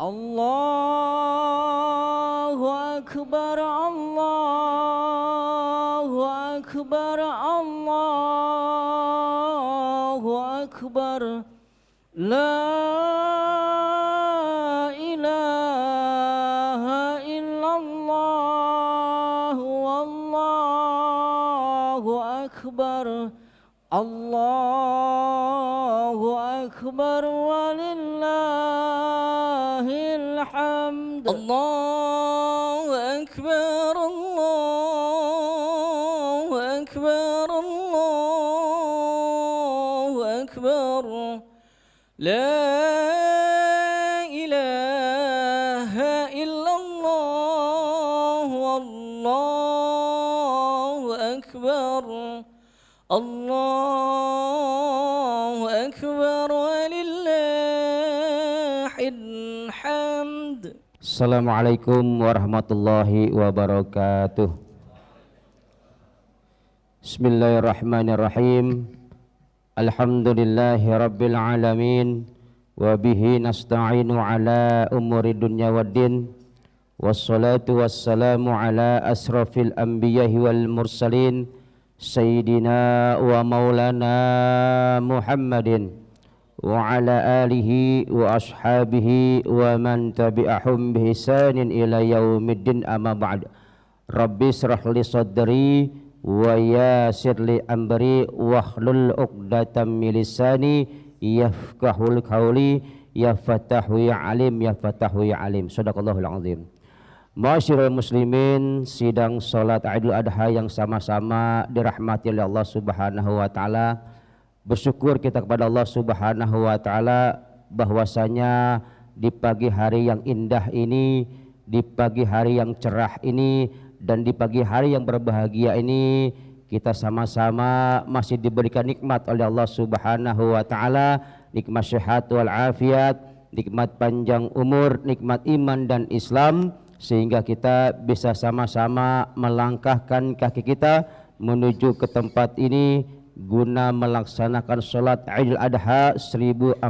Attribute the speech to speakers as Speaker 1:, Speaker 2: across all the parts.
Speaker 1: Allahu Akbar, Allahu Akbar, Allahu Akbar. La ilaha illallah, wallahu akbar. Allahu akbar walillahil hamd. Allahu akbar, Allahu akbar, Allahu akbar. La ilaha illallah, wallahu akbar. Allahu akbar walillahil hamd.
Speaker 2: Assalamualaikum warahmatullahi wabarakatuh. Bismillahirrahmanirrahim. Alhamdulillahi rabbil alamin. Wa bihi nasta'inu ala umuri dunya waddin. Wassalatu wassalamu ala asrafil anbiya'i wal mursalin. Sayyidina wa maulana Muhammadin wa ala alihi wa ashabihi wa man tabi'ahum bi ihsanin ila yaumiddin, amma ba'd. Rabbi shrah li sadri wa yassir li amri wahlul 'uqdatam min lisani yafqahul qawli. Ya Fatahu ya Alim, ya Fatahu ya Alim. Shadaqallahul azim. Ma'asyiral muslimin, sidang salat Idul Adha yang sama-sama dirahmati oleh Allah Subhanahu wa taala. Bersyukur kita kepada Allah Subhanahu wa taala bahwasanya di pagi hari yang indah ini, di pagi hari yang cerah ini, dan di pagi hari yang berbahagia ini, kita sama-sama masih diberikan nikmat oleh Allah Subhanahu wa taala, nikmat sehat wal afiat, nikmat panjang umur, nikmat iman dan Islam, sehingga kita bisa sama-sama melangkahkan kaki kita menuju ke tempat ini guna melaksanakan sholat Idul Adha 1445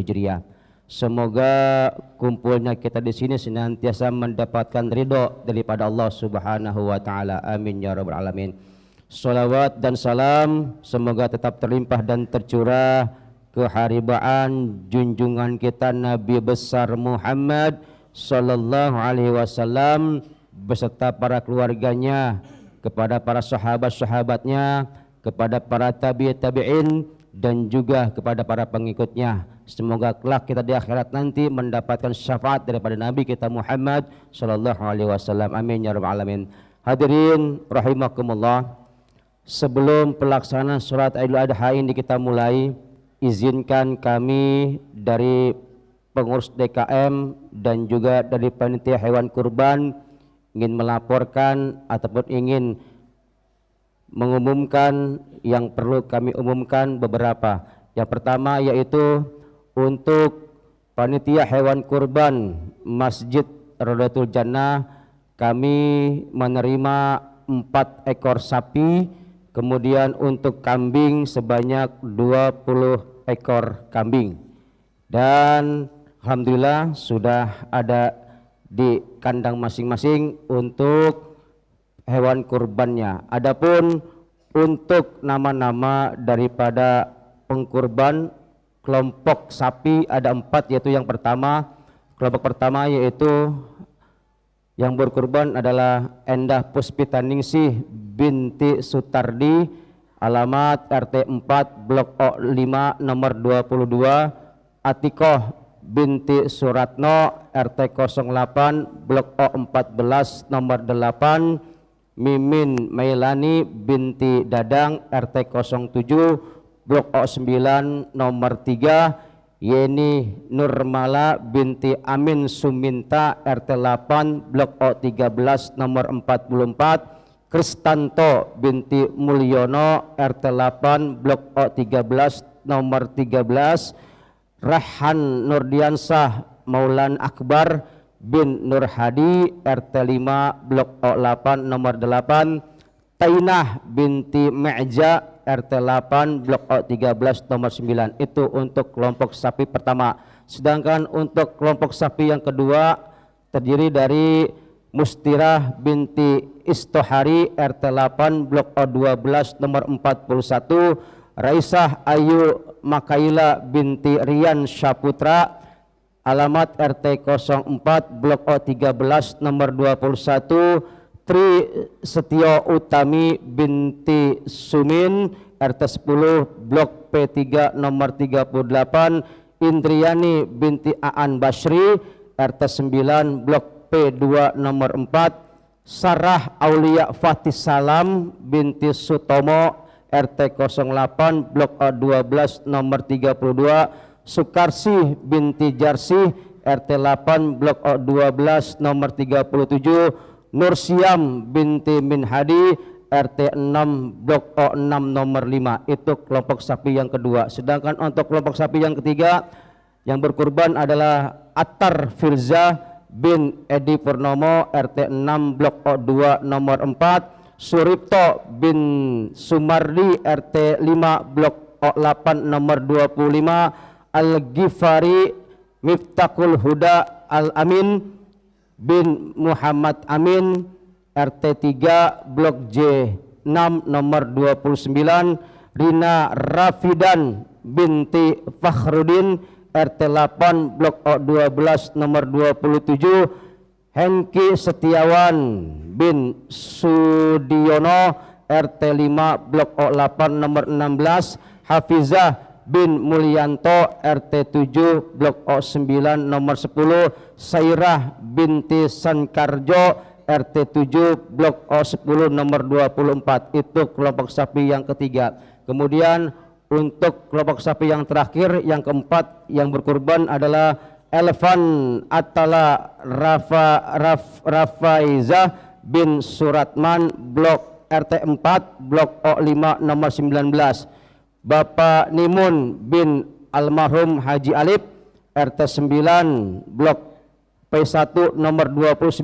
Speaker 2: Hijriah. Semoga kumpulnya kita di sini senantiasa mendapatkan ridho daripada Allah Subhanahu wa taala. Amin ya rabbal alamin. Shalawat dan salam semoga tetap terlimpah dan tercurah keharibaan junjungan kita Nabi besar Muhammad sallallahu alaihi wasallam beserta para keluarganya, kepada para sahabat-sahabatnya, kepada para tabi'in dan juga kepada para pengikutnya. Semoga kelak kita di akhirat nanti mendapatkan syafaat daripada Nabi kita Muhammad sallallahu alaihi wasallam. Amin ya rabbal alamin. Hadirin rahimakumullah, sebelum pelaksanaan salat Idul Adha ini kita mulai, izinkan kami dari pengurus DKM dan juga dari panitia hewan kurban ingin melaporkan ataupun ingin mengumumkan yang perlu kami umumkan beberapa. Yang pertama yaitu untuk panitia hewan kurban Masjid Rodatul Jannah, kami menerima 4 ekor sapi, kemudian untuk kambing sebanyak 20 ekor kambing, dan alhamdulillah sudah ada di kandang masing-masing untuk hewan kurbannya. Adapun untuk nama-nama daripada pengkurban kelompok sapi ada 4, yaitu yang pertama, kelompok pertama yaitu yang berkurban adalah Endah Puspitaningsih binti Sutardi, alamat RT 4 Blok O5 nomor 22, Atikoh binti Suratno RT 08 Blok O14 nomor 8, Mimin Mailani binti Dadang RT 07 Blok O9 nomor 3, Yeni Nurmala binti Amin Suminta RT 8 Blok O13 nomor 44, Kristanto binti Mulyono RT 8 Blok O13 nomor 13, Rahan Nurdiansah Maulan Akbar bin Nur Hadi RT 5 Blok O8 nomor 8, Tainah binti Me'ja RT 8 Blok O13 nomor 9. Itu untuk kelompok sapi pertama. Sedangkan untuk kelompok sapi yang kedua terdiri dari Mustirah binti Istohari RT 8 Blok O12 nomor 41, Raisah Ayu Makaila binti Rian Syaputra alamat RT 04 Blok O13 nomor 21, Tri Setio Utami binti Sumin RT 10 Blok P3 nomor 38, Indriani binti Aan Basri RT 9 Blok P2 nomor 4, Sarah Aulia Fatih Salam binti Sutomo RT 08 Blok A12 nomor 32, Sukarsi binti Jarsi RT 8 Blok A12 nomor 37, Nursiam binti Minhadi RT 6 Blok O6 nomor 5. Itu kelompok sapi yang kedua. Sedangkan untuk kelompok sapi yang ketiga yang berkurban adalah Attar Firza bin Edi Purnomo RT 6 Blok O2 nomor 4, Suripto bin Sumardi RT 5 Blok O8 nomor 25, Al-Ghifari Miftaqul Huda Al-Amin bin Muhammad Amin RT 3 Blok J 6 nomor 29, Rina Rafidan binti Fakhrudin RT 8 Blok O12 nomor 27, Henki Setiawan bin Sudiono RT 5 Blok O8 nomor 16, Hafizah bin Mulyanto RT 7 Blok O9 nomor 10, Sairah binti Sankarjo RT 7 Blok O10 nomor 24. Itu kelompok sapi yang ketiga. Kemudian untuk kelompok sapi yang terakhir, yang keempat yang berkurban adalah Elvan Atala Rafaizah bin Suratman Blok RT 4 Blok O5 nomor 19, Bapak Nimun bin Almarhum Haji Alip RT 9 Blok P1 nomor 29,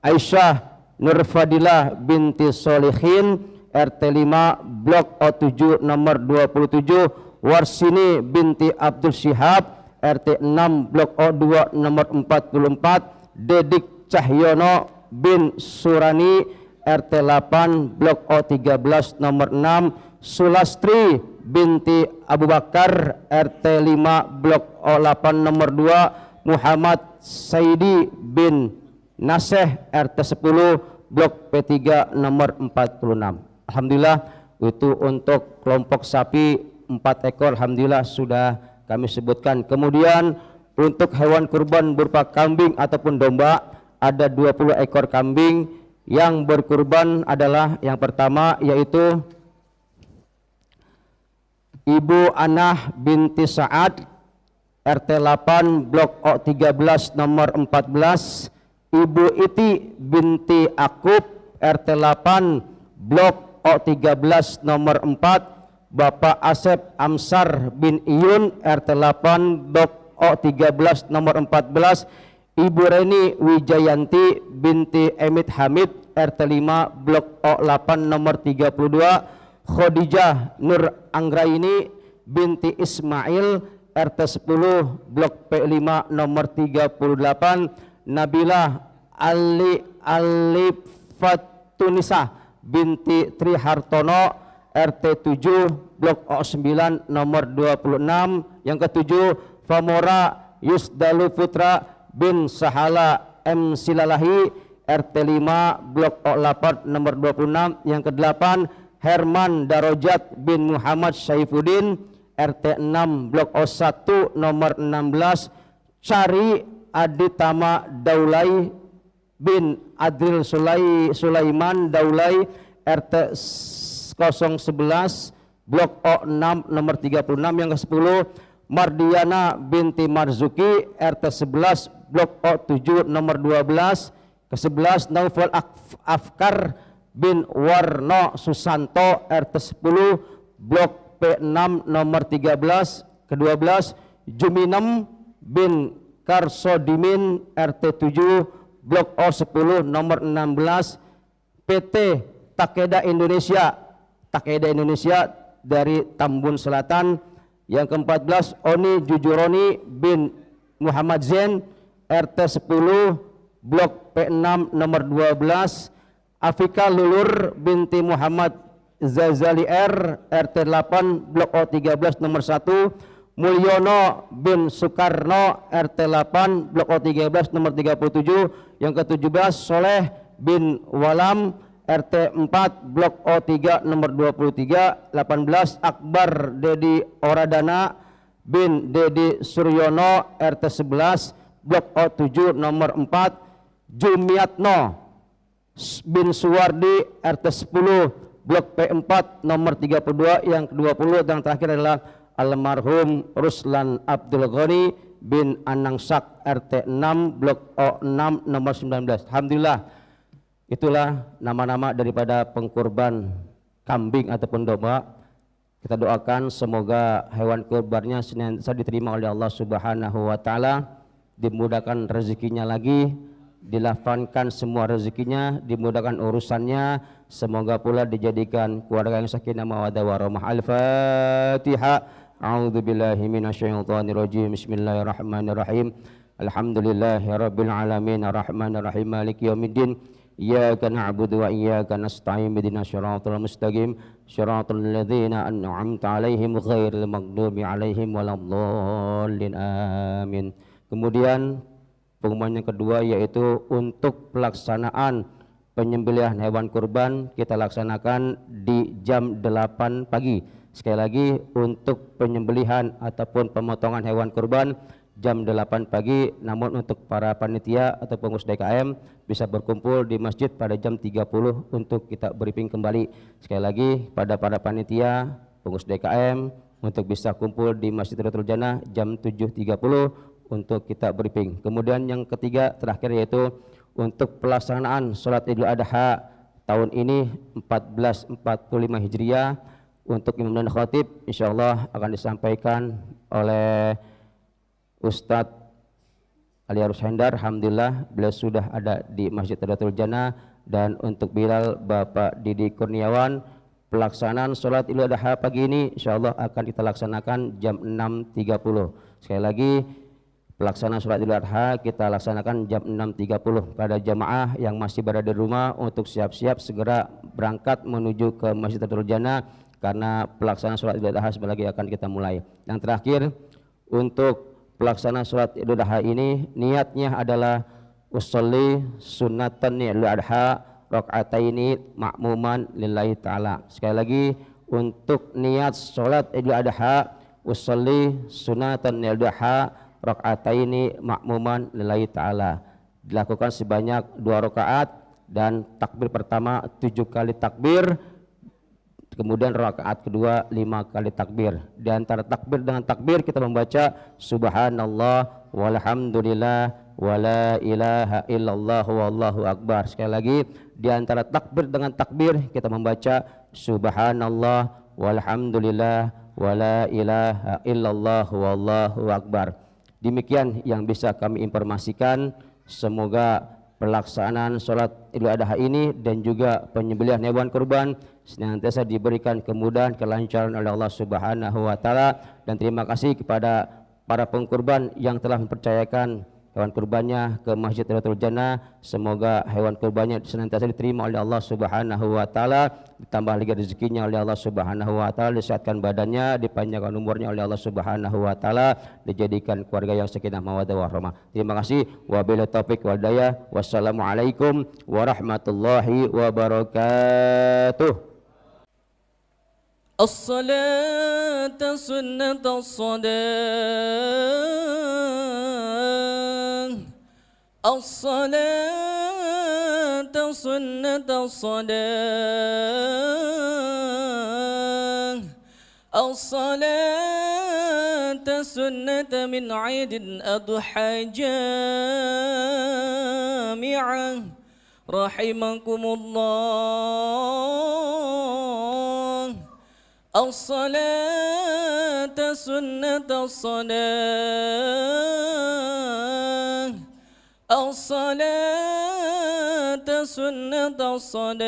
Speaker 2: Aisyah Nurfadilah binti Solihin RT 5 Blok O7 nomor 27, Warsini binti Abdul Syihab RT 6 Blok O2 nomor 44, Dedik Cahyono bin Surani RT 8 Blok O13 nomor 6, Sulastri binti Abu Bakar RT 5 Blok O8 nomor 2, Muhammad Saidi bin Naseh RT 10 Blok P3 nomor 46. Alhamdulillah itu untuk kelompok sapi 4 ekor, alhamdulillah sudah kami sebutkan. Kemudian untuk hewan kurban berupa kambing ataupun domba ada 20 ekor kambing yang berkurban adalah yang pertama yaitu Ibu Anah binti Sa'ad RT 8 Blok O13 nomor 14, Ibu Iti binti Akub RT 8 Blok O13 nomor 4, Bapak Asep Amsar bin Iyun RT 8 Blok O13 nomor 14, Ibu Reni Wijayanti binti Emit Hamid RT 5 Blok O8 nomor 32, Khadijah Nur Anggraini binti Ismail RT 10 Blok P5 nomor 38, Nabilah Alifatunisa binti Tri Hartono RT 7 Blok O9 nomor 26. Yang ketujuh, Famora Yusdalu Putra bin Sahala M Silalahi RT 5 Blok O8 nomor 26. Yang kedelapan, Herman Darojat bin Muhammad Saifuddin RT 6 Blok O1 nomor 16, Cari Aditama Daulay bin Adil Sulaiman Daulay RT 011 Blok O6 nomor 36. Yang ke-10, Mardiana binti Marzuki RT 11 Blok O7 nomor 12. Ke-11, Naufal Afkar bin Warno Susanto RT 10 Blok P6 nomor 13. Ke-12, Juminem bin Karsodimin RT 7 Blok O10 nomor 16, PT Takeda Indonesia dari Tambun Selatan. Yang ke-14 Oni Jujuroni bin Muhammad Zain RT 10 Blok P6 nomor 12. Afika Lulur binti Muhammad Zazali R RT 8 Blok O13 nomor 1. Mulyono bin Soekarno RT 8 Blok O13 nomor 37. Yang ke-17 Soleh bin Walam RT 4 Blok O3 nomor 23. 18 Akbar Dedi Oradana bin Dedi Suryono RT 11 Blok O7 nomor 4. Jumiatno bin Suwardi RT 10 Blok P4 nomor 32. Yang ke-20 dan terakhir adalah almarhum Ruslan Abdul Ghani bin Anangsak RT 6 Blok O6 nomor 19. Alhamdulillah, itulah nama-nama daripada pengkurban kambing ataupun domba. Kita doakan semoga hewan kurbannya senantiasa diterima oleh Allah Subhanahu wa taala, dimudahkan rezekinya lagi, dilapangkan semua rezekinya, dimudahkan urusannya, semoga pula dijadikan keluarga yang sakinah mawaddah warahmah. Al-Fatihah. A'udzubillahi minasyaitonirrajim. Bismillahirrahmanirrahim. Alhamdulillahirabbil alamin arrahmanir rahim maliki yaumiddin. Iyyaka na'budu wa iyyaka nasta'in ihdinas siratal mustaqim siratal ladzina an'amta 'alaihim ghairil maghdubi 'alaihim waladdallin amin. Kemudian pengumuman yang kedua yaitu untuk pelaksanaan penyembelihan hewan kurban kita laksanakan di jam 8 pagi. Sekali lagi, untuk penyembelihan ataupun pemotongan hewan kurban jam 8 pagi, namun untuk para panitia atau pengurus DKM bisa berkumpul di masjid pada jam 30 untuk kita briefing kembali. Sekali lagi pada para panitia, pengurus DKM untuk bisa kumpul di Masjid Riyadhul Jannah jam 7.30 untuk kita briefing. Kemudian yang ketiga terakhir yaitu untuk pelaksanaan sholat Idul Adha tahun ini 1445 Hijriah untuk imam dan khatib insyaallah akan disampaikan oleh Ustadz Ali Arus Hendar. Alhamdulillah beliau sudah ada di Masjid Riyadhul Jannah. Dan untuk Bilal Bapak Didi Kurniawan, pelaksanaan sholat Idul Adha pagi ini insyaallah akan kita laksanakan jam 6.30. Sekali lagi, pelaksanaan sholat Idul Adha kita laksanakan jam 6.30 pada jamaah yang masih berada di rumah untuk siap-siap segera berangkat menuju ke Masjid Riyadhul Jannah karena pelaksanaan sholat Idul Adha sebentar lagi akan kita mulai. Yang terakhir, untuk pelaksanaan sholat Idul Adha ini niatnya adalah usolli sunnatan Idul Adha rakaataini ma'muman lillahi ta'ala. Sekali lagi, untuk niat sholat Idul Adha usolli sunnatan Idul Adha rakaataini ma'muman lillahi ta'ala, dilakukan sebanyak 2 rakaat dan takbir pertama 7 kali takbir, kemudian rakaat kedua 5 kali takbir. Di antara takbir dengan takbir kita membaca subhanallah walhamdulillah wala ilaha illallah wallahu akbar. Sekali lagi, di antara takbir dengan takbir kita membaca subhanallah walhamdulillah wala ilaha illallah wallahu akbar. Demikian yang bisa kami informasikan. Semoga pelaksanaan sholat Idul Adha ini dan juga penyembelihan hewan kurban senantiasa diberikan kemudahan, kelancaran oleh Allah Subhanahu wa taala. Dan terima kasih kepada para pengkurban yang telah mempercayakan hewan kurbannya ke Masjid Riyadhul Jannah. Semoga hewan kurbannya senantiasa diterima oleh Allah Subhanahu wa taala, ditambah lagi rezekinya oleh Allah Subhanahu wa taala, disehatkan badannya, dipanjangkan umurnya oleh Allah Subhanahu wa taala, dijadikan keluarga yang sakinah mawaddah warahmah. Terima kasih. Wabillahi taufik wal hidayah. Wassalamualaikum warahmatullahi wabarakatuh.
Speaker 1: الصلاة سنة الصلاة الصلاة سنة الصلاة الصلاة سنة من عيد الأضحى جامعة رحمكم الله. الصلاة سنة الصلاة الصلاة سنة الصلاة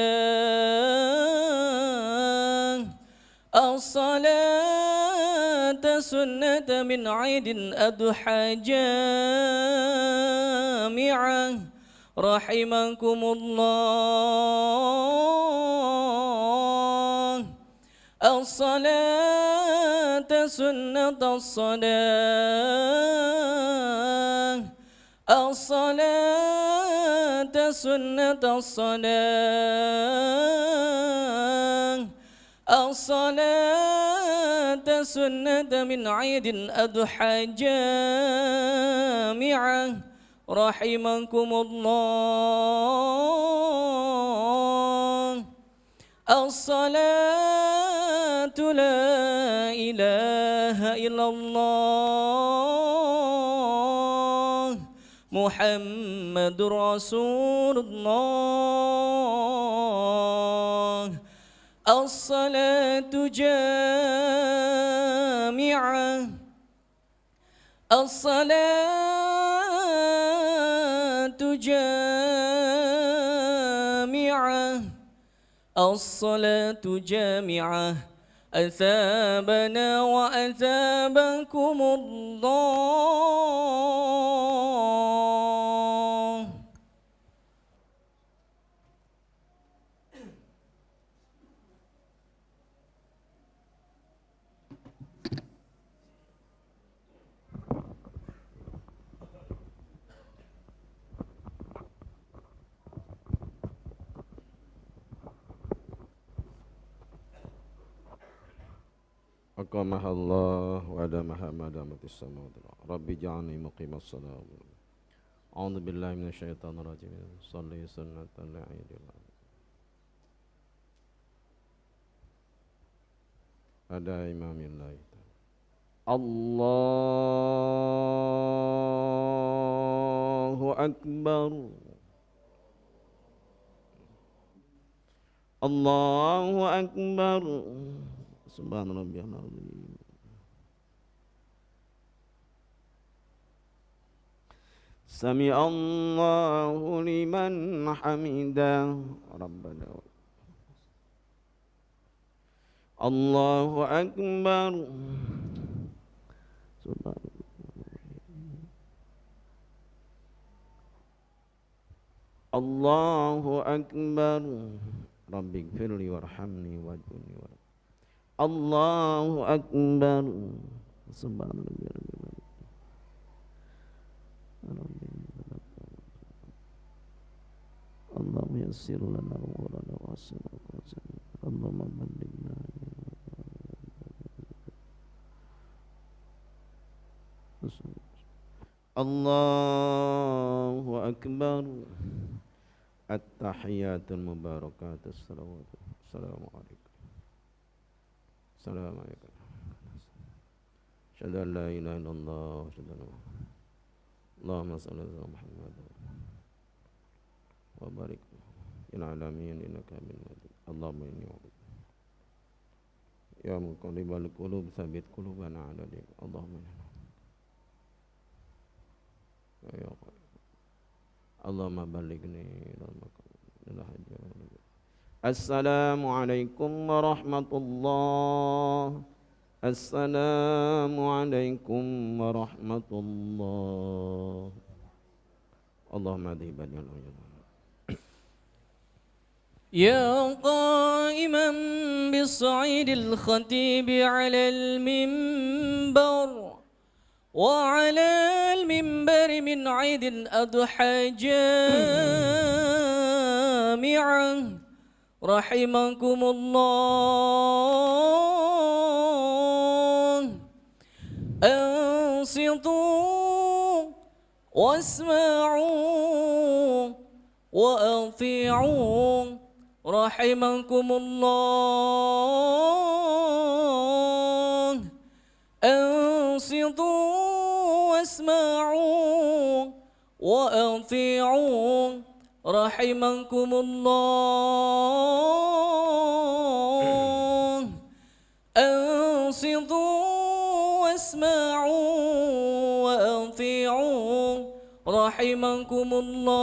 Speaker 1: الصلاة سنة من عيد الأضحى جامعة رحمكم الله. الصلاة سنة الصلاة، الصلاة سنة الصلاة، الصلاة سنة من عيد الأضحى جامعة رحمكم الله. الصلاة لا إله إلا الله محمد رسول الله. الصلاة جامعة، الصلاة جامعة، الصلاة جامعة أثابنا وأثابكم الله.
Speaker 3: أقامها الله وأدامها ما دامت السماوات والأرض. رب اجعلني مقيم الصلاة. أعوذ بالله من الشيطان الرجيم. صلي سنة العيد ada imamillah. Allahu Akbar. Allahu Akbar. Subhana rabbiyal azim. Sami Allahu liman hamidah. Rabbana. Allahu Akbar. Allahu Akbar. Rabbighfirli warhamni waj'alni wa Allahu Akbar. Subhanallah. Allahumma yassir lana umurana wa asir aqwasana. Allahumma ballighna. Allahu Akbar. At-tahiyatul mubarakatus salawatu. Assalamualaikum. Assalamualaikum. Asyhadu an la ilaha illallah wa asyhadu anna Allahumma shalli ala Muhammad wa barik ila alamin innaka hamidum majid. Allahumma inni a'udzu ya muqallibal qulub tsabbit qulubana ala dinik. Allahumma ya Allahumma ballighni ilal maqam ila hajja. Assalamualaikum warahmatullahi. Assalamualaikum warahmatullahi. Allahumma adhibani al-ujub.
Speaker 1: يا قائما بالصعيد الخطيب على المنبر وعلى المنبر من عيد الأضحى جامعا رحمكم الله. أنصتوا واسمعوا وأطيعوا رحمكم الله. أنصتوا واسمعوا وأطيعوا رحمكم الله. أنصتوا واسمعوا وأطيعوا رحمكم الله.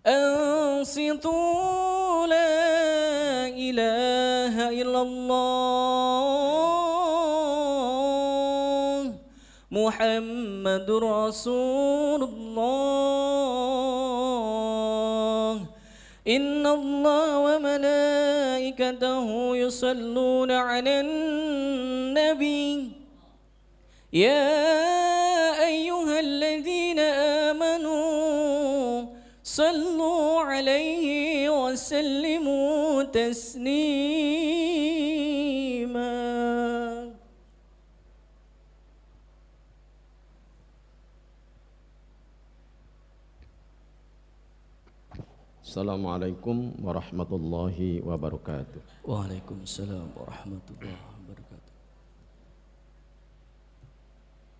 Speaker 1: أنصتوا لا إله إلا الله محمد رسول الله إن الله وملائكته يصلون على النبي يا أيها الذين آمنوا صلوا عليه وسلموا تسليما.
Speaker 3: Assalamualaikum warahmatullahi wabarakatuh.
Speaker 1: Waalaikumsalam warahmatullahi wabarakatuh.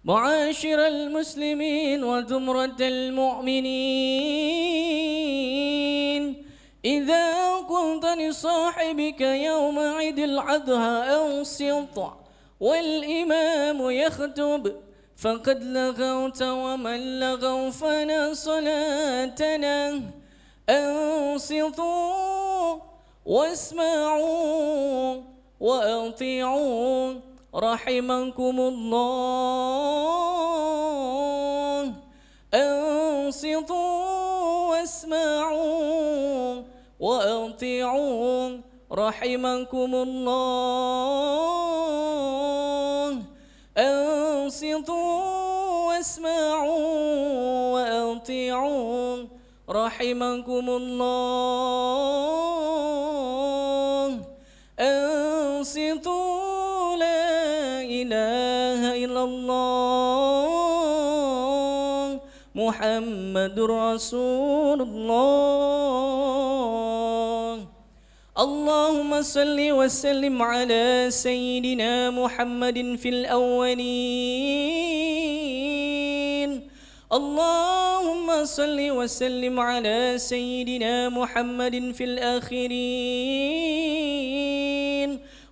Speaker 1: معاشر المسلمين وزمرة المؤمنين إذا قلت لصاحبك يوم عيد الأضحى أنصت والإمام يخطب فقد لغوت ومن لغوا فلا صلاتنا أنصتوا واسمعوا وأطيعوا رحمكم الله أنصتوا واسمعوا وأطيعوا رحمكم الله أنصتوا واسمعوا وأطيعوا رحمكم الله أنصتوا لا إله إلا الله محمد رسول الله اللهم صل وسلم على سيدنا محمد في الأولين اللهم صل وسلم على سيدنا محمد في الآخرين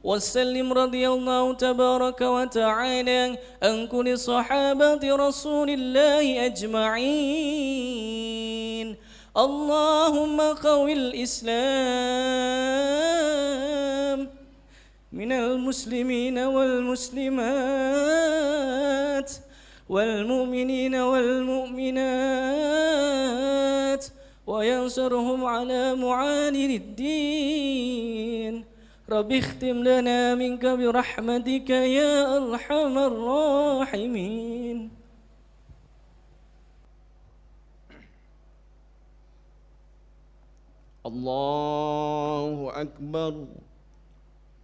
Speaker 1: وسلم رضي الله تبارك وتعالى عن كل صحابة رسول الله أجمعين اللهم قوي الإسلام من المسلمين والمسلمات والمؤمنين والمؤمنات وينصرهم على معاند الدين رب اختم لنا منك برحمتك يا أرحم الراحمين
Speaker 3: الله أكبر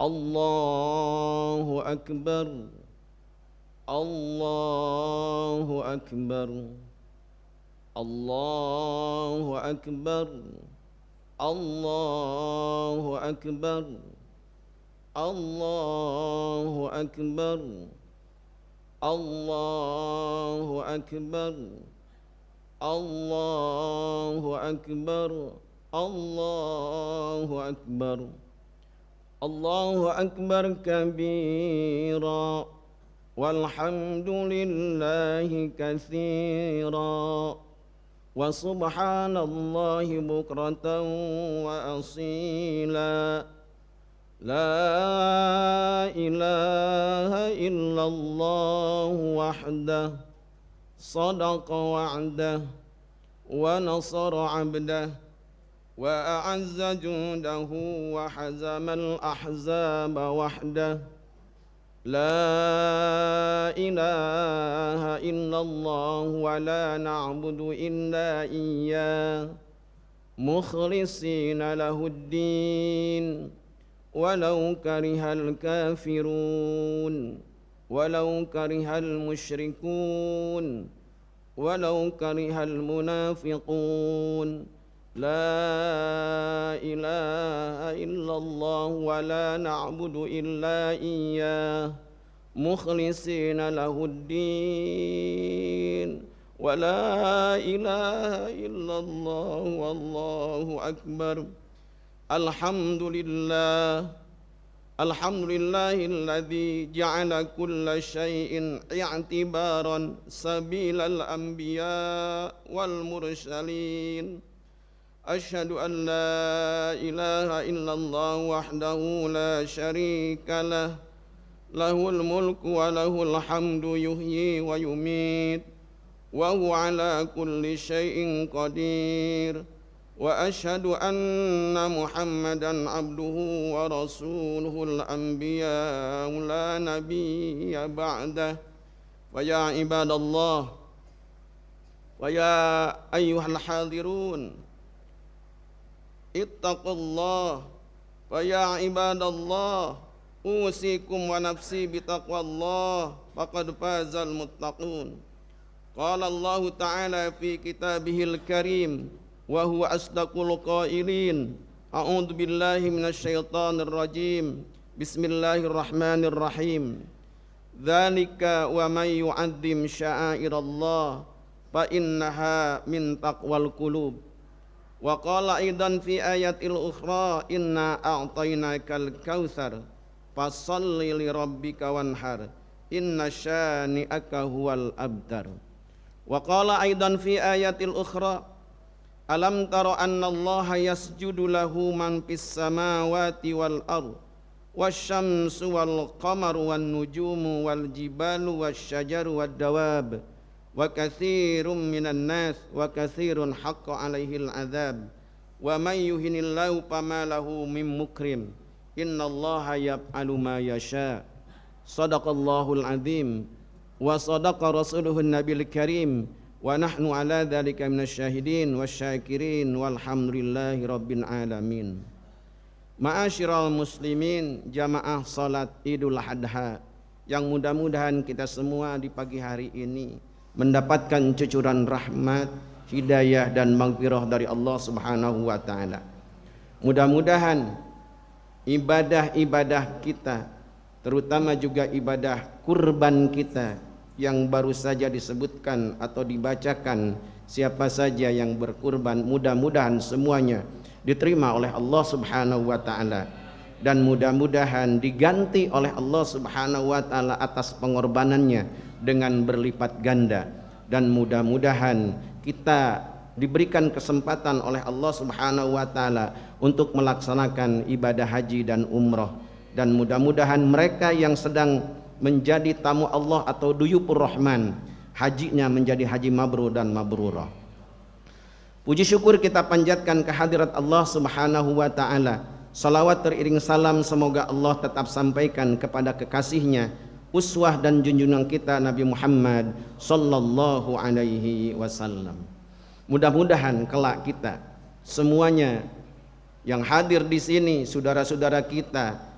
Speaker 3: الله أكبر الله أكبر الله أكبر الله أكبر الله أكبر الله أكبر الله أكبر الله أكبر الله أكبر كبيرا والحمد لله كثيرا وسبحان الله بكرة وأصيلا لا إله إلا الله وحده صدق وعده ونصر عبده وأعز جنده وحزم الأحزاب وحده لا إله إلا الله ولا نعبد إلا إياه مخلصين له الدين ولو كره الكافرون ولو كره المشركون ولو كره المنافقون لا إله إلا الله ولا نعبد إلا إياه مخلصين له الدين ولا إله إلا الله والله أكبر الحمد لله الحمد لله الذي جعل كل شيء اعتبارا سبيل الأنبياء والمرسلين أشهد أن لا إله إلا الله وحده لا شريك له lahul mulku wa lahul hamdu yuhyi wa yumit wa huwa ala kulli syai'in qadir. Wa ashhadu anna Muhammadan abduhu wa rasuluhul anbiya la nabiyya ba'dah. Wa ya ibadallah wa ya ayyuhal hadirun ittaqullah wa ya ibadallah usikum wa nafsi bitaqwallah faqad fazal muttaqun. Qala Allah ta'ala fi kitabihil karim wa huwa asdaqul qailin. A'udzu billahi minasyaitonir rajim. Bismillahirrahmanirrahim. Dzalika wa may yu'azzim sya'airallah fa innaha min taqwal qulub. Wa qala aidan fi ayatil ukhra inna a'tainakal kautsar fashalli li rabbika wanhar inna syani'aka huwal abtar. Wa qala aidan fi ayatil ukhra alam tara anna allaha yasjudu lahu man fis samawati wal ardh wasyamsu wal qamaru wan nujumu wal jibalu wasyajaru wad dawab wa katsirum minan nas wa katsirun haqqa alaihil adzab wa may yuhinillahu fama lahu mim mukrim innallaha yaf'alu ma yasha. Shadaqallahul azim wa sadaqa rasuluhun nabiyil karim wa nahnu ala dzalika minasyahidin wasyakirin walhamdulillahi rabbil alamin. Ma'asyiral muslimin, jamaah salat Idul Adha yang mudah-mudahan kita semua di pagi hari ini mendapatkan cucuran rahmat, hidayah dan maghfirah dari Allah Subhanahu wa taala. Mudah-mudahan ibadah-ibadah kita, terutama juga ibadah kurban kita yang baru saja disebutkan atau dibacakan, siapa saja yang berkurban, mudah-mudahan semuanya diterima oleh Allah Subhanahu wa taala dan mudah-mudahan diganti oleh Allah Subhanahu wa taala atas pengorbanannya dengan berlipat ganda, dan mudah-mudahan kita diberikan kesempatan oleh Allah Subhanahu wa taala untuk melaksanakan ibadah haji dan umrah, dan mudah-mudahan mereka yang sedang menjadi tamu Allah atau duyupur rahman, hajinya menjadi haji mabrur dan mabrurah. Puji syukur kita panjatkan kehadirat Allah Subhanahu wa taala. Salawat teriring salam semoga Allah tetap sampaikan kepada kekasihnya, uswah dan junjungan kita Nabi Muhammad sallallahu alaihi wasallam. Mudah-mudahan kelak kita semuanya yang hadir di sini, saudara-saudara kita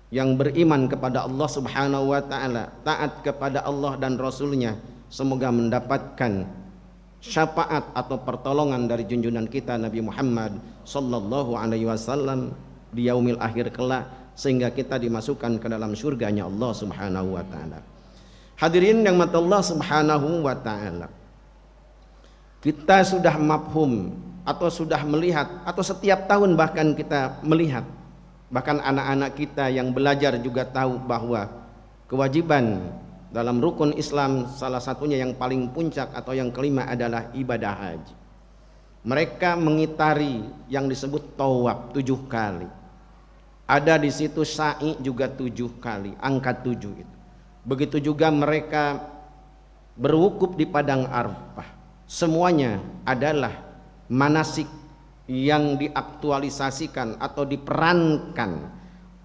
Speaker 3: yang beriman kepada Allah Subhanahu wa taala, taat kepada Allah dan Rasulnya, semoga mendapatkan syafaat atau pertolongan dari junjungan kita Nabi Muhammad sallallahu alaihi wasallam di yaumil akhir kelak, sehingga kita dimasukkan ke dalam surganya Allah Subhanahu wa taala. Hadirin yang mata Allah Subhanahu wa taala, kita sudah mafhum atau sudah melihat, atau setiap tahun bahkan kita melihat, bahkan anak-anak kita yang belajar juga tahu bahwa kewajiban dalam rukun Islam salah satunya yang paling puncak atau yang kelima adalah ibadah haji. Mereka mengitari yang disebut tawaf 7 kali. Ada di situ sa'i juga 7 kali, angka 7 itu. Begitu juga mereka berwukuf di padang Arafah. Semuanya adalah manasik yang diaktualisasikan atau diperankan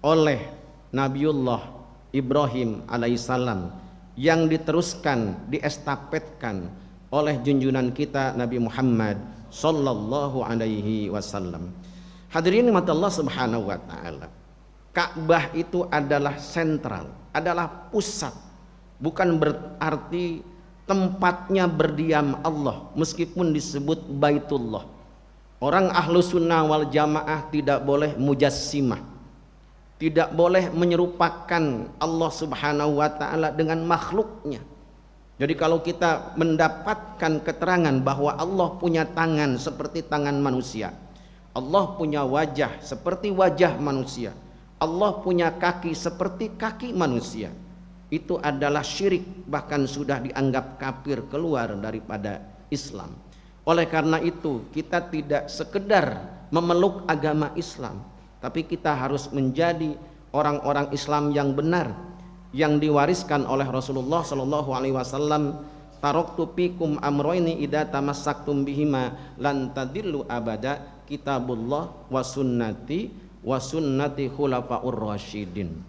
Speaker 3: oleh Nabiullah Ibrahim alaihissalam, yang diteruskan, diestafetkan oleh junjungan kita Nabi Muhammad sallallahu alaihi wasallam. Hadirin mata Allah Subhanahu wa taala, Ka'bah itu adalah sentral, adalah pusat, bukan berarti tempatnya berdiam Allah, meskipun disebut Baitullah. Orang ahlu sunnah wal jamaah tidak boleh mujassimah, tidak boleh menyerupakan Allah Subhanahu wa ta'ala dengan makhluknya. Jadi kalau kita mendapatkan keterangan bahwa Allah punya tangan seperti tangan manusia, Allah punya wajah seperti wajah manusia, Allah punya kaki seperti kaki manusia, itu adalah syirik, bahkan sudah dianggap kafir, keluar daripada Islam. Oleh karena itu kita tidak sekedar memeluk agama Islam, tapi kita harus menjadi orang-orang Islam yang benar, yang diwariskan oleh Rasulullah sallallahu alaihi wasallam, taraktu fikum amroini idza tamassaktum bihima lan tadillu abada, kitabullah wa sunnati khulafaur rasyidin.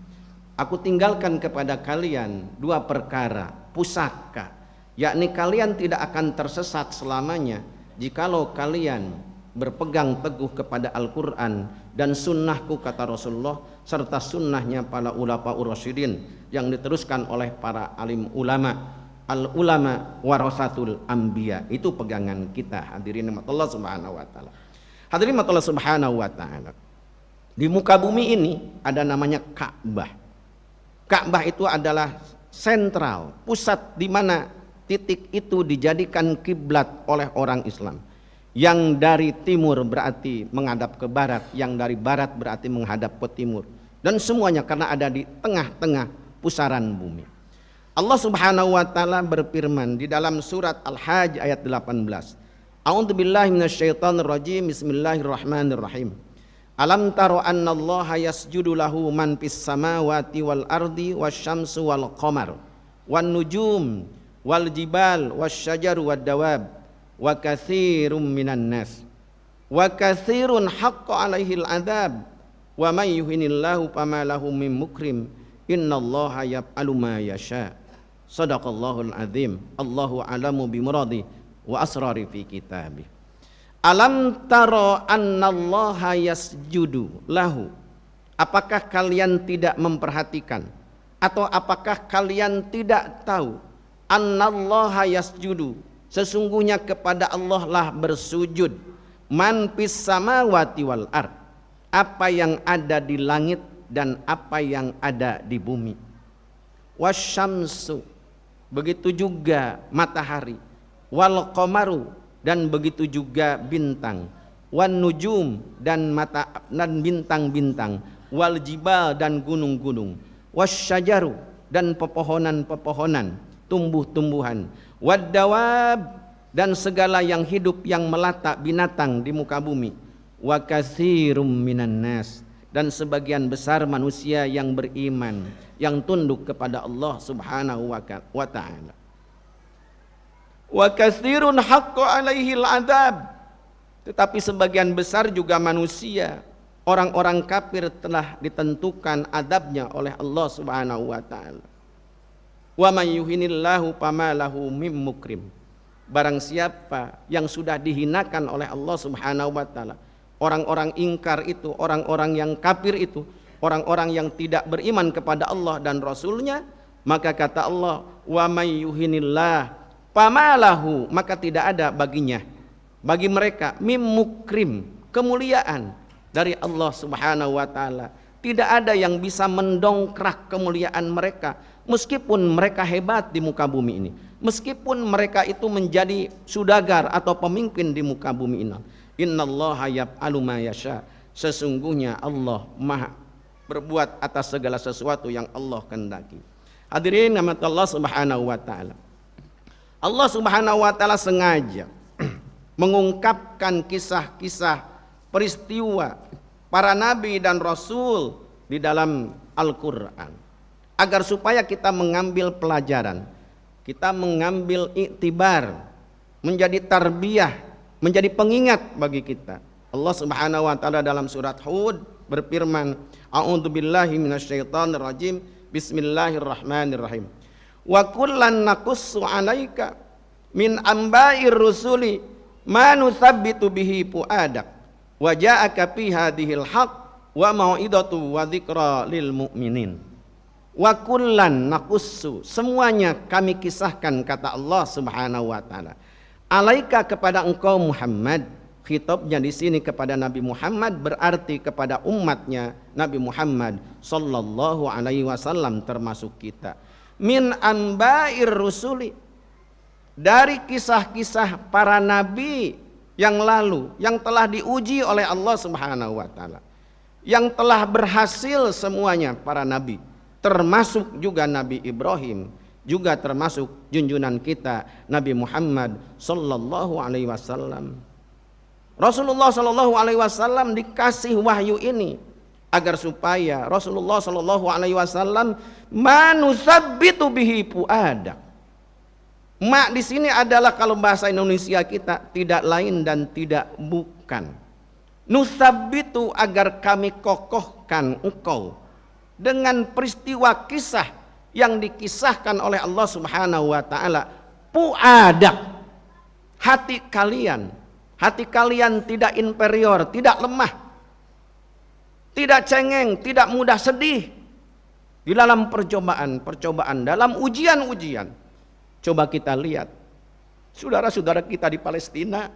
Speaker 3: Aku tinggalkan kepada kalian dua perkara, pusaka, yakni kalian tidak akan tersesat selamanya jikalau kalian berpegang teguh kepada Al-Quran dan sunnahku, kata Rasulullah, serta sunnahnya para khulafaur rasyidin yang diteruskan oleh para alim ulama. Al-ulama warasatul anbiya, itu pegangan kita. Hadirin Allah subhanahu wa ta'ala. Hadirin Allah subhanahu wa ta'ala, di muka bumi ini ada namanya Ka'bah. Ka'bah itu adalah sentral, pusat di mana titik itu dijadikan kiblat oleh orang Islam. Yang dari timur berarti menghadap ke barat, yang dari barat berarti menghadap ke timur, dan semuanya karena ada di tengah-tengah pusaran bumi. Allah subhanahu wa ta'ala berfirman di dalam surat Al-Hajj ayat 18. A'udzubillahi minasyaitonir rajim. Bismillahirrahmanirrahim. Alam taro annallaha yasjudu lahu man fis samawati wal ardi wasyamsu wal qamar wan nujum wal jibal wasyajaru wad dawab wa katsirum minan nas wa katsirun haqqa alaihil adzab wa may yuhinillahu fama lahu min mukrim innallaha yaf'alu ma yasha. Shadaqallahul azim. Allahu a'lamu bimuradi wa asrari fi kitabih. Alam taro annallaha yasjudu lahu. Apakah kalian tidak memperhatikan atau apakah kalian tidak tahu annallaha yasjudu, sesungguhnya kepada Allah lah bersujud, man fis samawati wal ard, apa yang ada di langit dan apa yang ada di bumi. Wasyamsu, begitu juga matahari, wal qamaru, dan begitu juga bintang, wan nujum, dan bintang-bintang, wal jibal, dan gunung-gunung, wasyajaru, dan pepohonan-pepohonan, tumbuh-tumbuhan, wad dawab, dan segala yang hidup yang melata binatang di muka bumi, wa katsirum minan nas, dan sebagian besar manusia yang beriman, yang tunduk kepada Allah subhanahu wa ta'ala. Wa katsirun haqqa alaihil adzab, tetapi sebagian besar juga manusia, orang-orang kafir, telah ditentukan adabnya oleh Allah subhanahu wa ta'ala. Wa may yuhinillahu fama lahu mim mukrim, barang siapa yang sudah dihinakan oleh Allah subhanahu wa ta'ala, orang-orang ingkar itu, orang-orang yang kafir itu, orang-orang yang tidak beriman kepada Allah dan Rasulnya, maka kata Allah, wa may yuhinillah pamalahu, maka tidak ada baginya, bagi mereka, mim mukrim, kemuliaan dari Allah subhanahu wa ta'ala. Tidak ada yang bisa mendongkrak kemuliaan mereka, meskipun mereka hebat di muka bumi ini, meskipun mereka itu menjadi sudagar atau pemimpin di muka bumi ini. Innallaha yaf'alu ma yasha, sesungguhnya Allah maha berbuat atas segala sesuatu yang Allah kehendaki. Hadirin rahmat Allah subhanahu wa ta'ala, Allah subhanahu wa ta'ala sengaja mengungkapkan kisah-kisah peristiwa para nabi dan rasul di dalam Al-Quran, agar supaya kita mengambil pelajaran, kita mengambil iktibar, menjadi tarbiyah, menjadi pengingat bagi kita. Allah subhanahu wa ta'ala dalam surat Hud berfirman, a'udzubillahi minasyaitonir rajim, bismillahirrahmanirrahim. Wa kullan naqussu 'alaika min amba'ir rusuli ma nuthabbitu bihi fuadak wa ja'aka fi hadhil haqq wa mau'idatu wa dzikra lil mu'minin. Wa kullan naqussu, semuanya kami kisahkan, kata Allah subhanahu wa ta'ala, alaika, kepada engkau Muhammad. Khitabnya di sini kepada Nabi Muhammad, berarti kepada umatnya Nabi Muhammad sallallahu alaihi wasallam, termasuk kita. Min anba'ir rusuli, dari kisah-kisah para nabi yang lalu, yang telah diuji oleh Allah subhanahu wa ta'ala, yang telah berhasil semuanya para nabi, termasuk juga Nabi Ibrahim, juga termasuk junjungan kita Nabi Muhammad sallallahu alaihi wasallam. Rasulullah sallallahu alaihi wasallam dikasih wahyu ini agar supaya Rasulullah Shallallahu Alaihi Wasallam manusabbitu bihi puadak. Ma di sini adalah kalau bahasa Indonesia kita tidak lain dan tidak bukan. Nusabbitu agar kami kokohkan engkau dengan peristiwa kisah yang dikisahkan oleh Allah Subhanahu wa taala. Puadak, hati kalian tidak inferior, tidak lemah, tidak cengeng, tidak mudah sedih di dalam percobaan, dalam ujian-ujian. Coba kita lihat saudara-saudara kita di Palestina,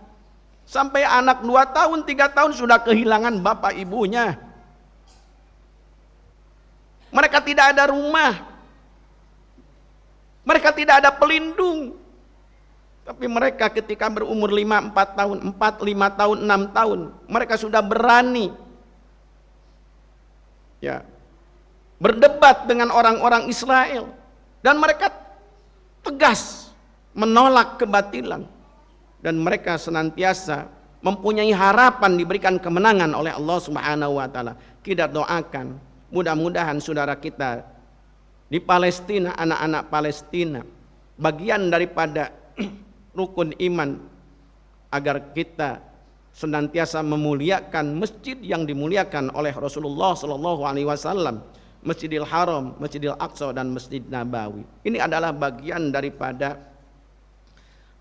Speaker 3: sampai anak 2 tahun, 3 tahun sudah kehilangan bapak ibunya. Mereka tidak ada rumah, mereka tidak ada pelindung. Tapi mereka ketika berumur 5 tahun, 4, 5 tahun, 6 tahun, mereka sudah berani ya berdebat dengan orang-orang Israel, dan mereka tegas menolak kebatilan, dan mereka senantiasa mempunyai harapan diberikan kemenangan oleh Allah Subhanahu wa taala. Kita doakan mudah-mudahan saudara kita di Palestina, anak-anak Palestina, bagian daripada rukun iman, agar kita senantiasa memuliakan masjid yang dimuliakan oleh Rasulullah Shallallahu Alaihi Wasallam, Masjidil Haram, Masjidil Aqsa, dan Masjid Nabawi. Ini adalah bagian daripada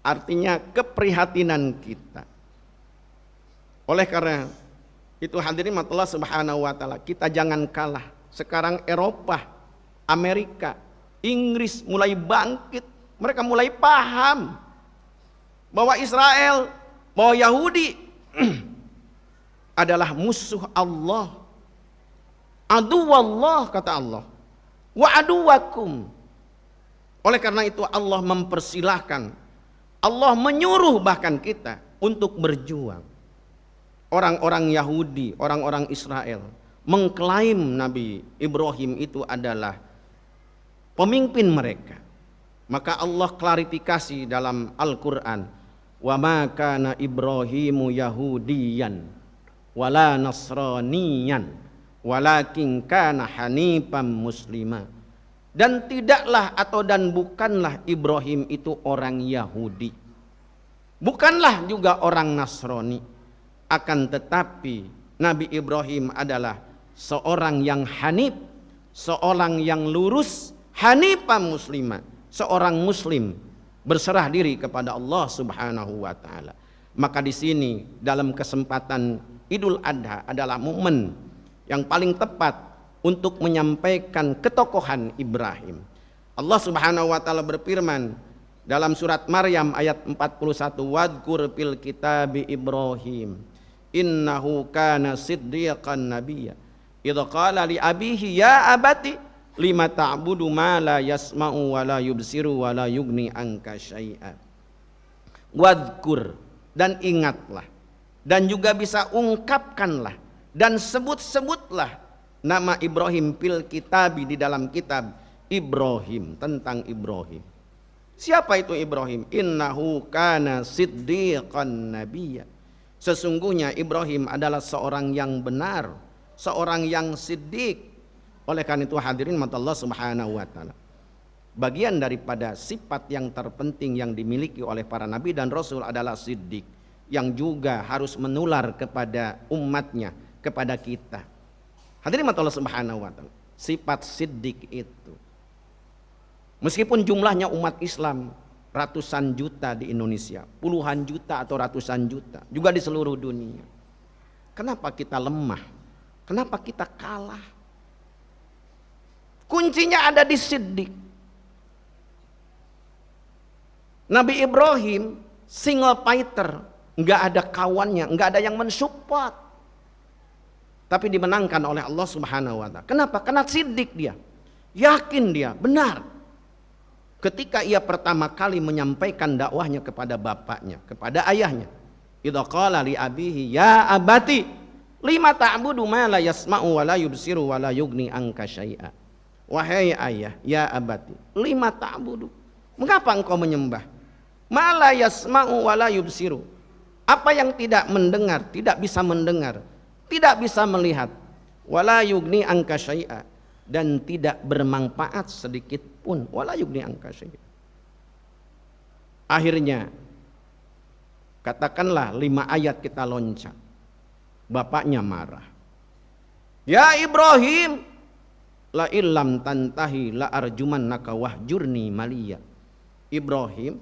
Speaker 3: artinya keprihatinan kita. Oleh karena itu hadirin Allah Subhanahu wa taala, kita jangan kalah. Sekarang Eropa, Amerika, Inggris mulai bangkit. Mereka mulai paham bahwa Israel, bahwa Yahudi adalah musuh Allah. Aduwallah, kata Allah, wa aduwakum. Oleh karena itu Allah mempersilahkan, Allah menyuruh bahkan kita untuk berjuang. Orang-orang Yahudi, orang-orang Israel mengklaim Nabi Ibrahim itu adalah pemimpin mereka. Maka Allah klarifikasi dalam Al-Quran, wa ma kana Ibrahimu Yahudiyan wala Nasraniyan walakin kana hanifan muslima. Dan tidaklah dan bukanlah Ibrahim itu orang Yahudi, bukanlah juga orang Nasrani, akan tetapi Nabi Ibrahim adalah seorang yang hanif, seorang yang lurus, hanifan muslima, seorang muslim berserah diri kepada Allah Subhanahu wa taala. Maka di sini dalam kesempatan Idul Adha adalah momen yang paling tepat untuk menyampaikan ketokohan Ibrahim. Allah Subhanahu wa taala berfirman dalam surat Maryam ayat 41, wadkur fil kitabi Ibrahim innahu kana siddiqan nabiyya idza qala li abihi ya abati lima ta'budu ma la yasma'u wa la yubsiru wa la yugni anka syai'a. Wadkur, dan ingatlah, dan juga bisa ungkapkanlah dan sebut-sebutlah nama Ibrahim fil kitabi, di dalam kitab Ibrahim, tentang Ibrahim. Siapa itu Ibrahim? Innahu kana siddiqan nabiyya. Sesungguhnya Ibrahim adalah seorang yang benar, seorang yang siddiq. Oleh karena itu hadirin mata Allah Subhanahu wa taala, bagian daripada sifat yang terpenting yang dimiliki oleh para nabi dan rasul adalah siddiq, yang juga harus menular kepada umatnya, kepada kita. Hadirin mata Allah Subhanahu wa taala, sifat siddiq itu, meskipun jumlahnya umat Islam ratusan juta di Indonesia, puluhan juta atau ratusan juta juga di seluruh dunia, kenapa kita lemah? Kenapa kita kalah? Kuncinya ada di siddiq. Nabi Ibrahim single fighter, nggak ada kawannya, nggak ada yang mensupport, tapi dimenangkan oleh Allah Subhanahu wa taala. Kenapa? Karena siddiq dia, yakin dia, benar. Ketika ia pertama kali menyampaikan dakwahnya kepada bapaknya, kepada ayahnya, idza qala li abihi ya abati lima ta'budu ma la yasma'u wa la yubsiru wa la yugni anka syai'a. Wahai ayah, ya abati, lima ta'budu, mengapa engkau menyembah ma la yasma'u wa la yubsiru, apa yang tidak mendengar, tidak bisa mendengar, tidak bisa melihat, wala yugni anka syai'a, dan tidak bermanfaat sedikit pun, wala yugni anka syai'a. Akhirnya katakanlah 5 ayat kita loncat. Bapaknya marah. Ya Ibrahim, la illam tantahi la arjumannaka wahjurni maliya. Ibrahim,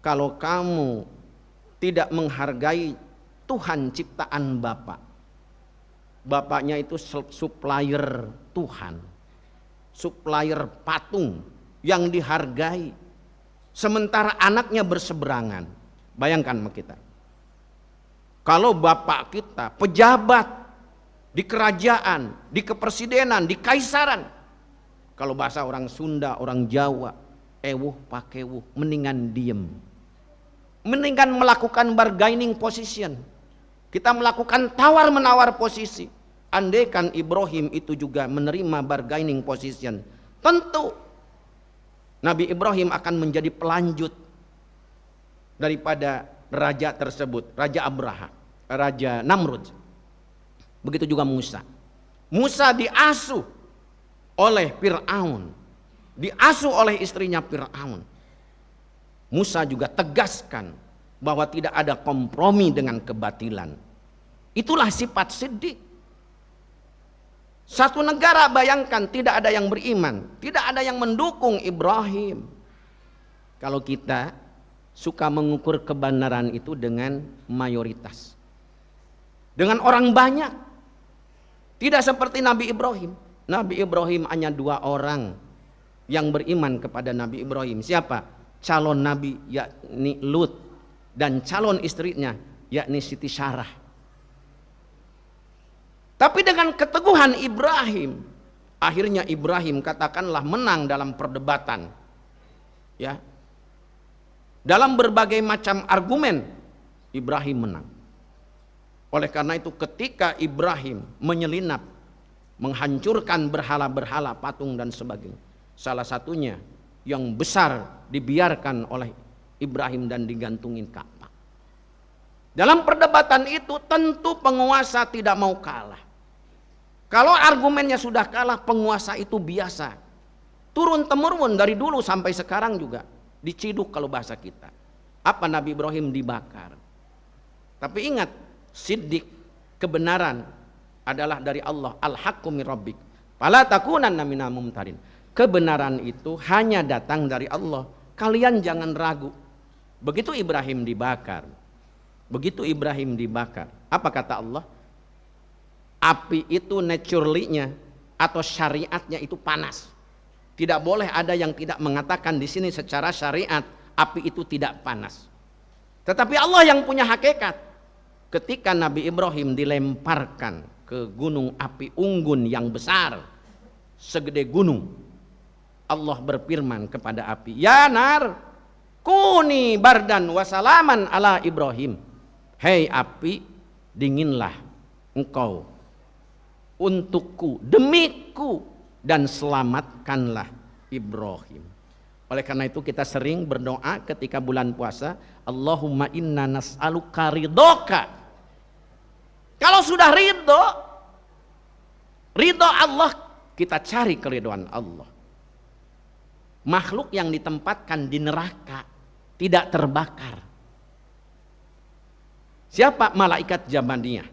Speaker 3: kalau kamu tidak menghargai Tuhan ciptaan Bapak. Bapaknya itu supplier Tuhan, supplier patung yang dihargai. Sementara anaknya berseberangan. Bayangkan sama kita. Kalau bapak kita pejabat di kerajaan, di kepresidenan, di kaisaran. Kalau bahasa orang Sunda, orang Jawa, ewuh pakewuh, mendingan diem. Mendingan melakukan bargaining position. Kita melakukan tawar-menawar posisi. Andaikan Ibrahim itu juga menerima bargaining position, tentu Nabi Ibrahim akan menjadi pelanjut daripada raja tersebut, Raja Abraha, Raja Namrud. Begitu juga Musa. Musa diasuh oleh Fir'aun, diasuh oleh istrinya Fir'aun. Musa juga tegaskan bahwa tidak ada kompromi dengan kebatilan. Itulah sifat siddiq. Satu negara bayangkan tidak ada yang beriman, tidak ada yang mendukung Ibrahim. Kalau kita suka mengukur kebenaran itu dengan mayoritas, dengan orang banyak. Tidak seperti Nabi Ibrahim. Nabi Ibrahim hanya 2 orang yang beriman kepada Nabi Ibrahim. Siapa? Calon Nabi yakni Lut, dan calon istrinya yakni Siti Sarah. Tapi dengan keteguhan Ibrahim, akhirnya Ibrahim katakanlah menang dalam perdebatan. Ya. Dalam berbagai macam argumen Ibrahim menang. Oleh karena itu ketika Ibrahim menyelinap, menghancurkan berhala-berhala, patung dan sebagainya, salah satunya yang besar dibiarkan oleh Ibrahim dan digantungin Ka'bah. Dalam perdebatan itu tentu penguasa tidak mau kalah. Kalau argumennya sudah kalah, penguasa itu biasa. Turun-temurun dari dulu sampai sekarang juga. Diciduk kalau bahasa kita. Apa Nabi Ibrahim dibakar. Tapi ingat, siddiq, kebenaran adalah dari Allah. Al-haqqu min rabbik. Fala takunanna minal mumtarin. Kebenaran itu hanya datang dari Allah. Kalian jangan ragu. Begitu Ibrahim dibakar. Begitu Ibrahim dibakar. Apa kata Allah? Api itu naturally-nya atau syariatnya itu panas. Tidak boleh ada yang tidak mengatakan di sini secara syariat api itu tidak panas. Tetapi Allah yang punya hakikat. Ketika Nabi Ibrahim dilemparkan ke gunung api unggun yang besar, segede gunung, Allah berfirman kepada api, "Ya nar, kuni bardan wa salaman ala Ibrahim." Hei api, dinginlah engkau untukku, demiku, dan selamatkanlah Ibrahim. Oleh karena itu kita sering berdoa ketika bulan puasa, Allahumma inna nas'aluka ridhoka. Kalau sudah ridho Allah, kita cari keridhaan Allah. Makhluk yang ditempatkan di neraka tidak terbakar. Siapa? Malaikat Jabaniyah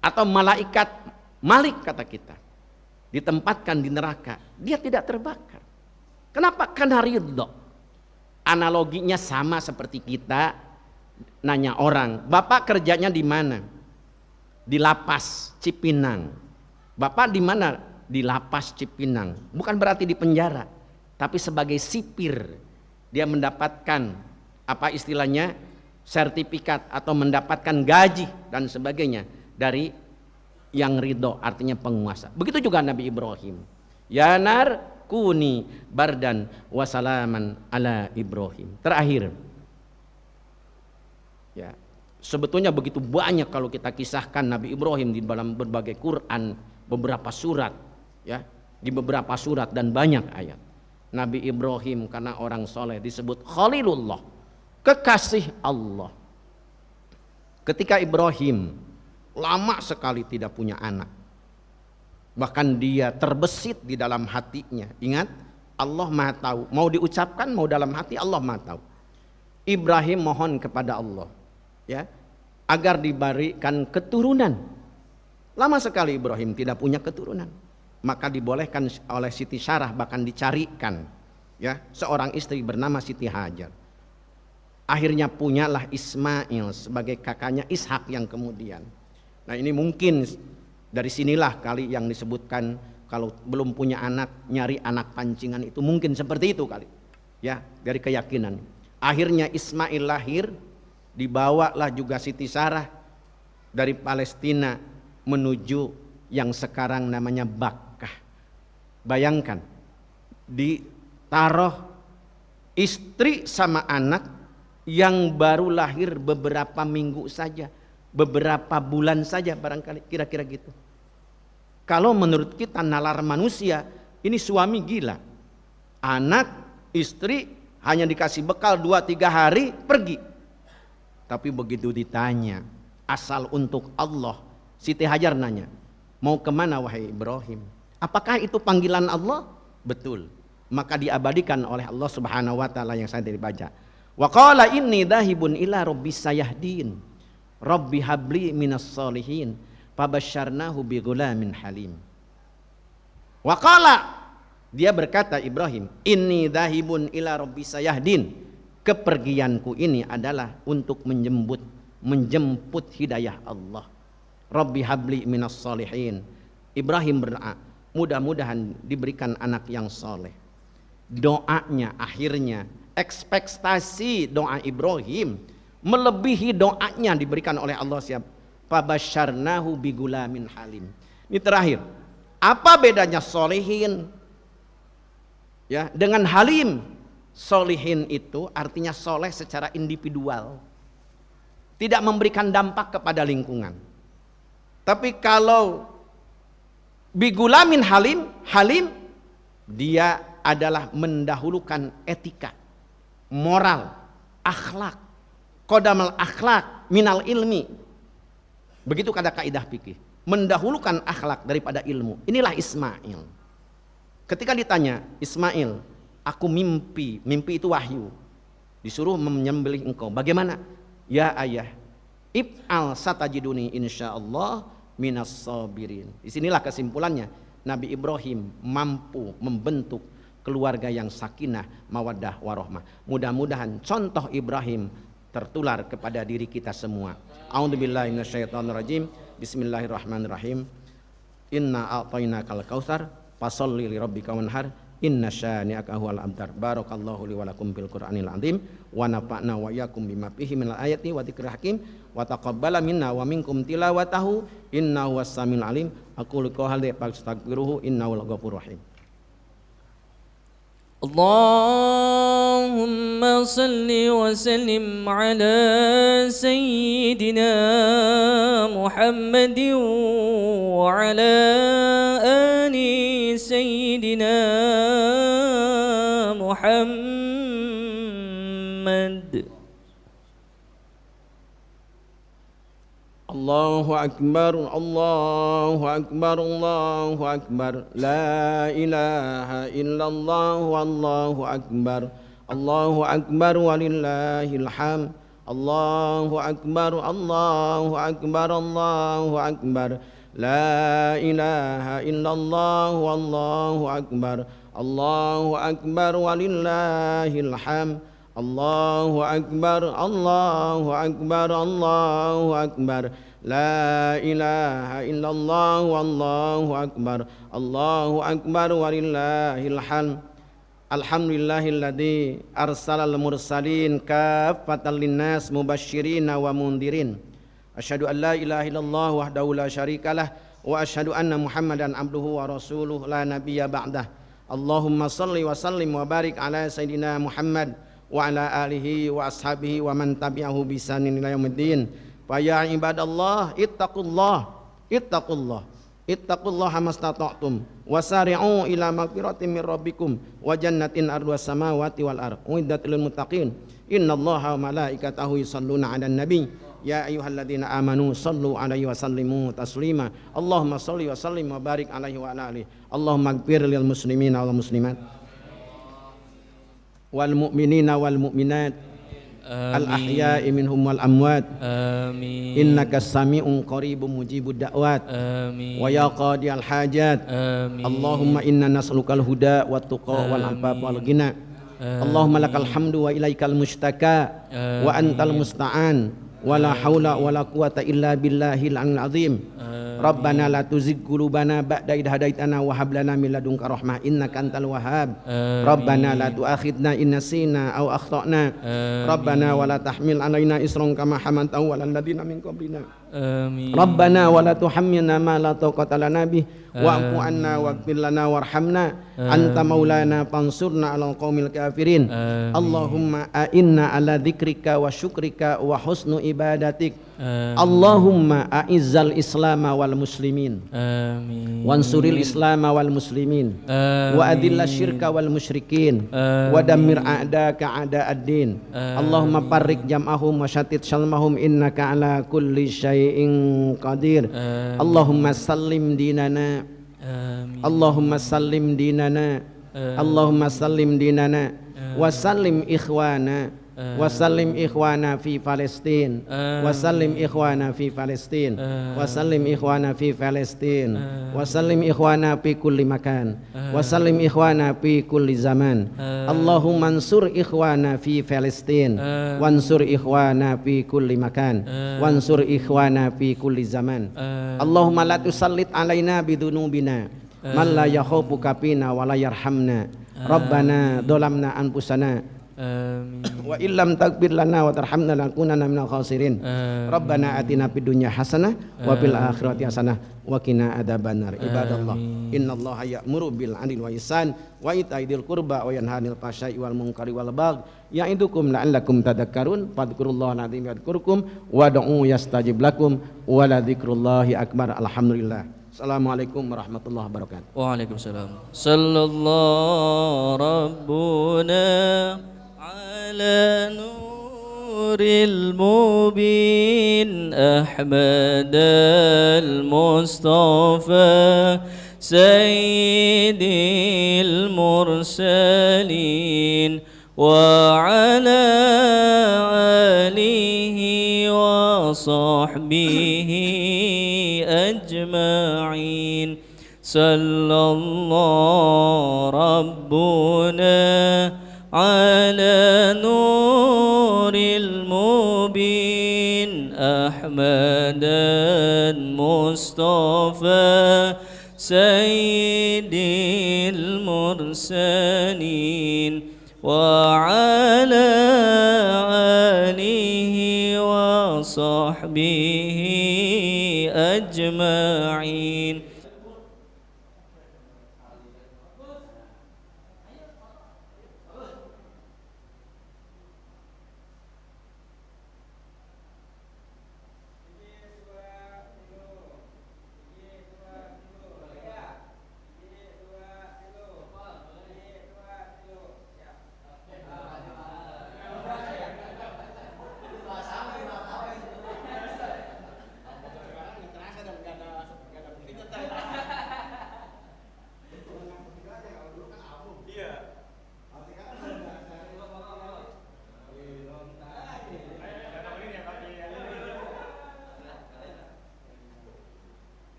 Speaker 3: atau malaikat Malik kata kita, ditempatkan di neraka, dia tidak terbakar. Kenapa? Karena ridho. Analoginya sama seperti kita nanya orang, Bapak kerjanya di mana? Di lapas Cipinang. Bapak di mana? Di lapas Cipinang. Bukan berarti di penjara, tapi sebagai sipir. Dia mendapatkan apa istilahnya? Sertifikat atau mendapatkan gaji dan sebagainya dari yang ridho, artinya penguasa. Begitu juga Nabi Ibrahim. Ya nar kuni bardan wasalaman ala Ibrahim. Terakhir, ya, sebetulnya begitu banyak kalau kita kisahkan Nabi Ibrahim di dalam berbagai Quran, beberapa surat, ya, di beberapa surat dan banyak ayat. Nabi Ibrahim karena orang soleh disebut Khalilullah, kekasih Allah. Ketika Ibrahim lama sekali tidak punya anak, Bahkan dia terbesit di dalam hatinya. Ingat, Allah Maha tahu. Mau diucapkan, mau dalam hati, Allah Maha tahu. Ibrahim mohon kepada Allah, ya, agar diberikan keturunan. Lama sekali Ibrahim tidak punya keturunan. Maka dibolehkan oleh Siti Sarah, bahkan dicarikan, ya, seorang istri bernama Siti Hajar. Akhirnya punyalah Ismail sebagai kakaknya Ishak yang kemudian. Nah, ini mungkin dari sinilah kali yang disebutkan kalau belum punya anak nyari anak pancingan, itu mungkin seperti itu kali, ya, dari keyakinan. Akhirnya Ismail lahir, dibawalah juga Siti Sarah dari Palestina menuju yang sekarang namanya Bakkah. Bayangkan, ditaruh istri sama anak yang baru lahir beberapa minggu saja, beberapa bulan saja barangkali, kira-kira gitu. Kalau menurut kita nalar manusia, ini suami gila. Anak, istri hanya dikasih bekal 2-3 hari pergi. Tapi begitu ditanya asal untuk Allah, Siti Hajar nanya, mau kemana wahai Ibrahim? Apakah itu panggilan Allah? Betul. Maka diabadikan oleh Allah Subhanahu wa taala yang saya tadi baca. Wa qala inni dhahibun ila rabbi sayahdin. Rabbi habli minas solihin. Fabasyarnahu bi ghulamin halim. Wa qala, dia berkata Ibrahim, inni dhahibun ila rabbi sayahdin. Kepergianku ini adalah untuk menjemput hidayah Allah. Rabbi habli minas solihin. Ibrahim berdoa, mudah-mudahan diberikan anak yang soleh. Doanya akhirnya, ekspektasi doa Ibrahim melebihi doanya diberikan oleh Allah. Siap, fabasyarnahu bigulamin halim. Ini terakhir, apa bedanya solihin, ya, dengan halim? Solihin itu artinya soleh secara individual, tidak memberikan dampak kepada lingkungan. Tapi kalau bigulamin halim, halim dia adalah mendahulukan etika, moral, akhlak, qadamal akhlak minal ilmi. Begitu kata kaidah fikih, mendahulukan akhlak daripada ilmu. Inilah Ismail. Ketika ditanya, Ismail, aku mimpi itu wahyu, disuruh menyembelih engkau, bagaimana? Ya ayah, if'al satajiduni insyaallah minas sabirin. Disinilah kesimpulannya, Nabi Ibrahim mampu membentuk keluarga yang sakinah, mawaddah, warahmah. Mudah-mudahan contoh Ibrahim tertular kepada diri kita semua. A'udzubillahi minasyaitonirrajim. Bismillahirrahmanirrahim. Inna a'tainakal kautsar fasholli lirabbika wanhar. Inna syani'aka huwal abtar. Barakallahu li wa lakum fil Qur'anil azim wa nafa'na wa iyyakum bima fihi minal ayati wa dzikril hakim wa taqabbala minna wa minkum tilawatahu innahu was-samiul alim. Aqulu qawli fastaghfiruhu innahu al-ghafurur rahim.
Speaker 1: اللهم صل وسلم على سيدنا محمد وعلى آل سيدنا محمد.
Speaker 3: Allahu akbar, Allahu akbar, Allahu akbar. La ilaha illallah, wallahu akbar. Allahu akbar walillahil hamd. Allahu akbar, Allahu akbar, Allahu akbar. La ilaha illallah, wallahu akbar. Allahu akbar walillahil hamd. Allahu akbar, Allahu akbar, Allahu akbar. La ilaha illallah, wallahu akbar. Allahu akbar walillahil hamd. Alhamdulillahilladzi arsalal mursalin kaffatan linnas mubasysyirina wa mundirin. Asyhadu an la ilaha illallah wahdahu la syarikalah wa asyhadu anna Muhammadan abduhu wa rasuluh la nabiyya ba'dah. Allahumma shalli wa sallim wa barik ala sayidina Muhammad wa ala alihi wa ashabihi wa man tabi'ahu bi ihsanin ila yaumiddin. Fa ya ibadallah ittaqullah ittaqullaha mastata'tum wasari'u ila magfiratin min rabbikum wa jannatin arduhas samawati wal ardh uiddat lil muttaqin. Innallaha wa malaikatahu yusholluna 'alan nabi Ya ayyuhalladzina amanu sallu alaihi wa sallimu taslima. Allahumma salli wa sallim wa barik alaihi wa ala alihi. Allahumma ighfir lil muslimina wal muslimat wal mu'minina wal mu'minat al ahya'i minhum wal amwat.
Speaker 1: Amin.
Speaker 3: Innaka sami'un qaribun mujibud da'wat.
Speaker 1: Amin.
Speaker 3: Wa ya qadiyal hajat.
Speaker 1: Amin.
Speaker 3: Allahumma inna nas'alukal huda wat tuqa wal afaf wal ghina. Allahumma lakal hamdu wa ilaikal mustaka wa antal musta'an wa la haula wa la quwata illa billahil azim. Rabbana la tuzigh qulubana ba'da idh hadaitana wa hab lana min ladunka rahmah innaka antal wahhab. Rabbana la tu'akhidna in nasina aw akhtana. Rabbana wa la tahmil alaina isran kama hamaltahu 'alal ladzina min qablina.
Speaker 1: Amin.
Speaker 3: Rabbana wa la tuhammilna ma la taqata lana bih wa'fu anna waghfir lana warhamna anta maulana fansurna 'alal qaumil kafirin. Allahumma a'inna 'ala dzikrika wa syukrika wa husnu ibadatik. Allahumma a'izzal islama wal muslimin.
Speaker 1: Amin.
Speaker 3: Wansuril islama wal muslimin. Wa adilla syirka wal musyrikin. Wa dammir a'daka a'da'ad-din. Allahumma parrik jam'ahum wa syatit syalmahum innaka ala kulli syai'in qadir. Allahumma sallim dinana. Allahumma sallim dinana. Allahumma sallim dinana wa sallim ikhwana. Wasallim ikhwana fi Palestin. Wasallim ikhwana fi Palestin. Wasallim ikhwana fi Palestin. Wasallim ikhwana fi kulli makan. Wasallim ikhwana fi kulli zaman. Allahumma ansur ikhwana fi Palestin. Wansur ikhwana fi kulli makan. Wansur ikhwana fi kulli zaman. Allahumma la tusallit alaina bidunubina man la yakhafuka fina wa la yarhamna. Rabbana dolamna anfusana.
Speaker 1: Amin.
Speaker 3: Wa illam taghfir lana wa tarhamna lanakunanna minal khasirin. Rabbana atina fid dunya hasanah wa fil akhirati hasanah wa qina adzabannar. Ibadallah, innallaha ya'muru bil 'adli wa ihsan wa ita'i dzil qurba wa yanha 'anil fahsya'i wal munkari wal baghi ya'idukum la'allakum tadhakkarun. Fadhkurullaha alazim yadhkurkum wad'u yastajib lakum wa la dzikrullahi akbar. Alhamdulillah. Assalamualaikum warahmatullahi wabarakatuh.
Speaker 1: Waalaikumsalam. Sallallahu rabbuna ala nuril mubin Ahmad al-Mustafa sayyidil mursalin wa ala alihi wa sahbihi ajma'in. Sallallahu rabbuna ala nuril mubin Ahmadan Mustafa sayyidil mursalin wa ala alihi wa sahbihi ajma'in.